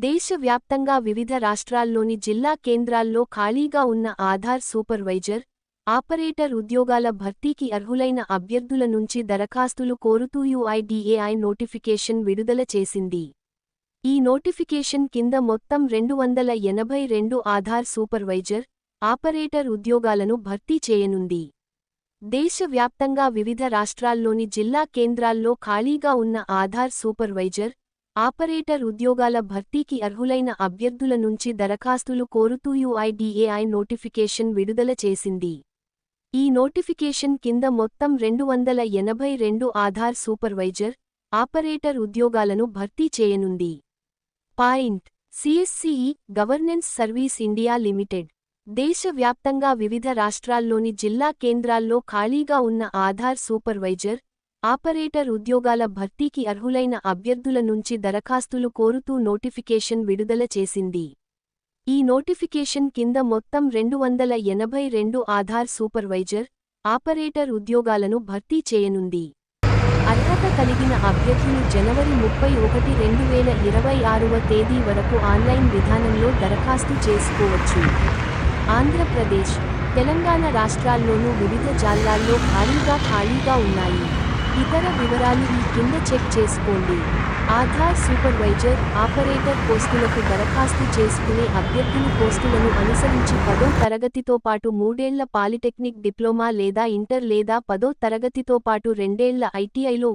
దేశవ్యాప్తంగా వివిధ రాష్ట్రాల్లోని జిల్లా కేంద్రాల్లో ఖాళీగా ఉన్న ఆధార్ సూపర్వైజర్, ఆపరేటర్ ఉద్యోగాల భర్తీకి అర్హులైన అభ్యర్థుల నుంచి దరఖాస్తులు కోరుతూ యుఐడిఎఐ నోటిఫికేషన్ విడుదల చేసింది. ఈ నోటిఫికేషన్ కింద మొత్తం 282 ఆధార్ సూపర్వైజర్, ఆపరేటర్ ఉద్యోగాలను భర్తీ చేయనుంది. దేశవ్యాప్తంగా వివిధ రాష్ట్రాల్లోని జిల్లా కేంద్రాల్లో ఖాళీగా ఉన్న ఆధార్ సూపర్వైజర్, ఆపరేటర్ ఉద్యోగాల భర్తీకి అర్హులైన అభ్యర్థుల నుంచి దరఖాస్తులు కోరుతూ యుఐడిఎఐ నోటిఫికేషన్ విడుదల చేసింది. ఈ నోటిఫికేషన్ కింద మొత్తం 282 ఆధార్ సూపర్వైజర్, ఆపరేటర్ ఉద్యోగాలను భర్తీ చేయనుంది. Point CSC e governance service India limited. దేశవ్యాప్తంగా వివిధ రాష్ట్రాల్లోని జిల్లా కేంద్రాల్లో ఖాళీగా ఉన్న ఆధార్ సూపర్వైజర్, ఆపరేటర్ ఉద్యోగాల భర్తీకి అర్హులైన అభ్యర్థుల నుంచి దరఖాస్తులు కోరుతూ నోటిఫికేషన్ విడుదల చేసింది. ఈ నోటిఫికేషన్ కింద మొత్తం 282 ఆధార్ సూపర్వైజర్, ఆపరేటర్ ఉద్యోగాలను భర్తీ చేయనుంది. అర్హత కలిగిన అభ్యర్థులు జనవరి 31, 2026వ తేదీ వరకు ఆన్లైన్ విధానంలో దరఖాస్తు చేసుకోవచ్చు. ఆంధ్రప్రదేశ్, తెలంగాణ రాష్ట్రాల్లోనూ వివిధ జిల్లాల్లో ఖాళీగా ఉన్నాయి. ఇతర వివరాలు ఈ కింద చెక్ చేసుకోండి. ఆధార్ సూపర్వైజర్, ఆపరేటర్ పోస్టులకు దరఖాస్తు చేసుకునే అభ్యర్థులు పోస్టులను అనుసరించి 10వ తరగతితో పాటు 3 ఏళ్ల పాలిటెక్నిక్ డిప్లొమా లేదా ఇంటర్ లేదా 10వ తరగతితో పాటు 2 ఏళ్ల ఐటీఐలో